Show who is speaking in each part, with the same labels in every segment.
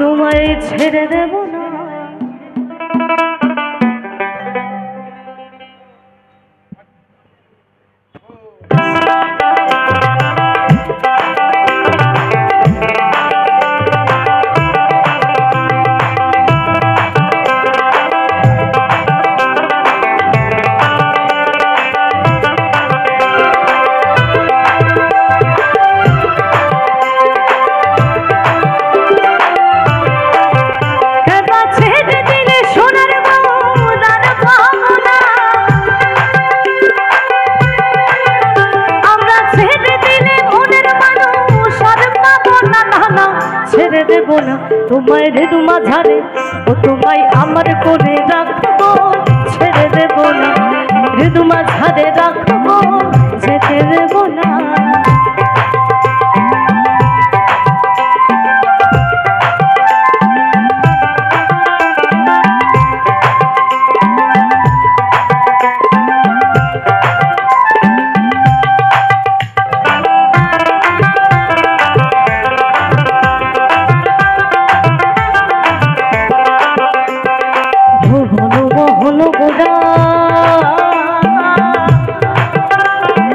Speaker 1: তোমায় ছেড়ে দেব না। ছেড়ে দেব না তোমায় ঋতু মাঝারে, ও তোমায় আমার করে রাখবো, ছেড়ে দেব না ঋতু মাঝারে রাখবো, যেতে দেব না।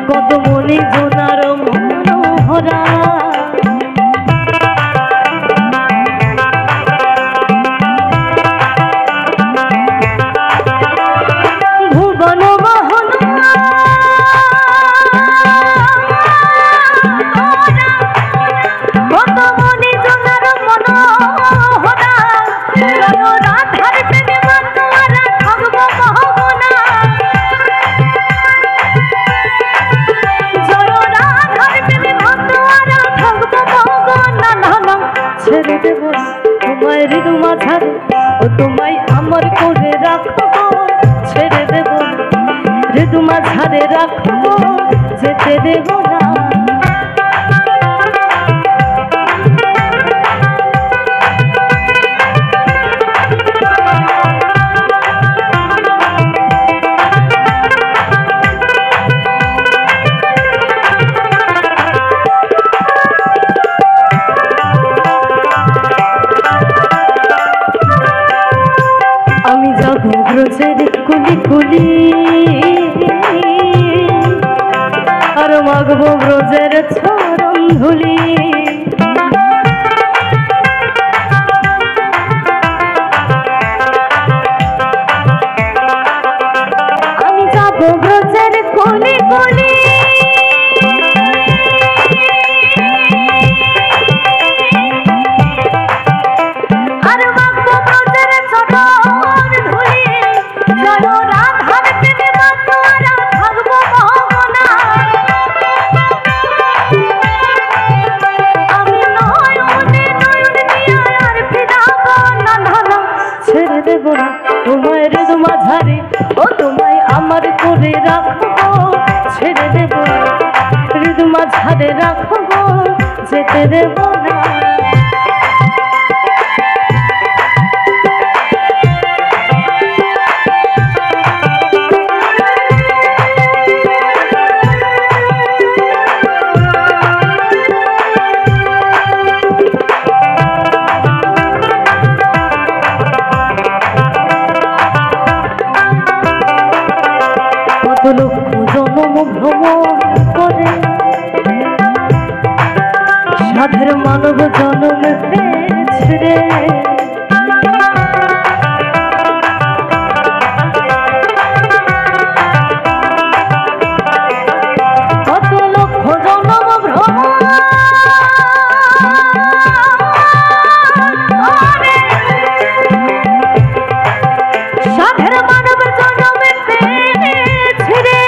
Speaker 1: কদমনি জোনার মনোহরা, ভুবন মোহন কদমনি জোনার মনোহরা, রাধার প্রেমে মাতোয়ারা থাকবো মহগনা, ছেড়ে দেব তোমায় ঋতু মাঝারে, ও তোমায় আমার করে রাখবো, ছেড়ে দেব ঋতু মাঝারে রাখবো, যেতে দেব না। আমি যাব ব্রজের কুলি কুলি, আর মাগবো ব্রজের চরণ ধুলি, আমি যাব ব্রজের কুলি কুলি, আর মাগবো ব্রজের চরণ ধুলি, রাধার প্রেমে মাতোয়ারা থাকবো মহগনা, আমি নয়নে নয়ন দিয়া আর ফিরাবো না, না ছেড়ে দেব না তোমায় ঋতু মাঝারে, ও তোমায় আমার করে রাখবো, ছেড়ে দেব ঋতু মাঝারে রাখবো, যেতে দেব না। কত লক্ষ জন্ম ভ্রমণ করে সাধের মানব জন্ম পেয়েছে রে, কত লক্ষ জন্ম ভ্রমণ সাধের মানব জন্ম পেয়েছে রে।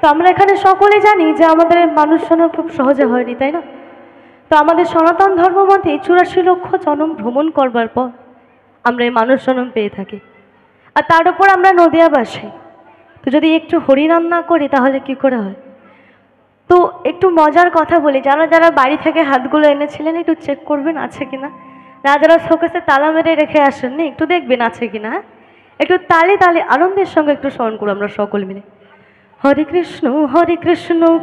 Speaker 1: তো আমরা এখানে সকলে জানি যে আমাদের মানুষ জন্ম খুব সহজে হয়নি, তাই না? তো আমাদের সনাতন ধর্ম মতে 84 লক্ষ জন্ম ভ্রমণ করবার পর আমরা এই মানুষ জন্ম পেয়ে থাকি, আর তার উপর আমরা নদিয়াবাসী। তো যদি একটু হরিনাম না করি তাহলে কি করে হয়? তো একটু মজার কথা বলি, যারা যারা বাড়ি থেকে হাতগুলো এনেছিলেন একটু চেক করবেন আছে কিনা, যারা শোকেসে তালা মেরে রেখে আসেননি একটু দেখবেন আছে কিনা, একটু তালে তালে আনন্দের সঙ্গে একটু স্মরণ করবো আমরা সকল মিলে। হরে কৃষ্ণ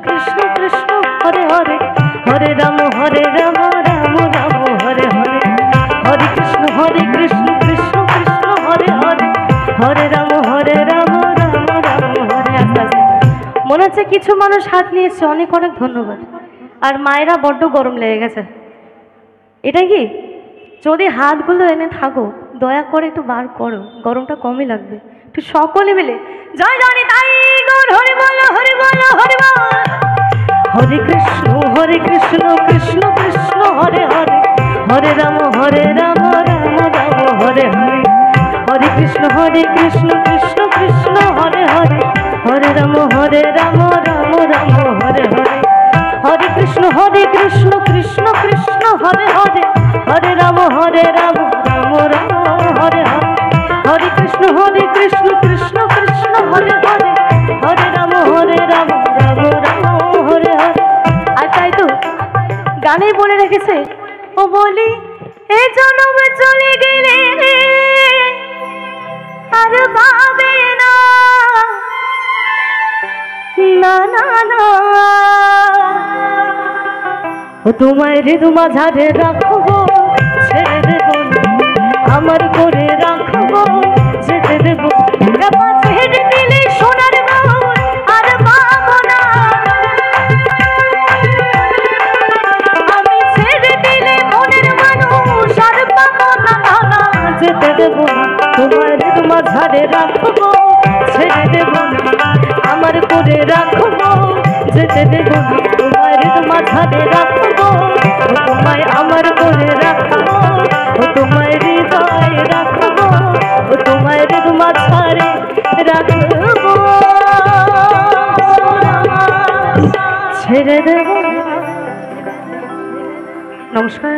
Speaker 1: কৃষ্ণ কৃষ্ণ হরে হরে, হরে রাম রাম রাম হরে হরে। হরে কৃষ্ণ কৃষ্ণ কৃষ্ণ হরে হরে, হরে রাম রাম রাম হরে। আস্তে আস্তে মনে হচ্ছে কিছু মানুষ হাত নিয়েছে, অনেক অনেক ধন্যবাদ। আর মায়েরা বড্ড গরম লেগে গেছে, এটা কি যদি হাতগুলো এনে থাকো দয়া করে একটু বার করো, গরমটা কমই লাগবে। একটু সকলে মিলে জয় জয় তাই গৌর হরি বল হরি বল হরি বল। হরে কৃষ্ণ কৃষ্ণ কৃষ্ণ হরে হরে, হরে রাম রাম রাম হরে হরে, হরে কৃষ্ণ কৃষ্ণ কৃষ্ণ হরে হরে, হরে রাম রাম রাম হরে হরে, হরে কৃষ্ণ কৃষ্ণ কৃষ্ণ হরে হরে, হরে রাম রাম রাম হরে হরে, হরে কৃষ্ণ কৃষ্ণ কৃষ্ণ হরে হরে, হরে রাম রাম রাম হরে হরে। আর তাই তো গানেই বলে রেখেছে, ও বলি এ জনম চলে গেলে আর পাবে না, না না না, ও তোমায় হৃদু মাঝারে রাখবো, ছেড়ে দেব আমার করে রাখবো, যেতে দেব ছেড়ে দিলে সোনার বাউল আর পাবো না, আমি ছেড়ে দিলে মনের মানুষ আর পাবো না, যেতে দেব তোমার হৃদু মাঝারে রাখবো, ছেড়ে দেব আমার করে রাখবো, যেতে দেব তোমার হৃদু মাঝারে রাখবো, তোমায় আমার করে রাখবো, তোমায় হৃদয় রাখবো, তোমায় হৃদু মাঝারে রাখবো, ছেড়ে দেব। নমস্কার।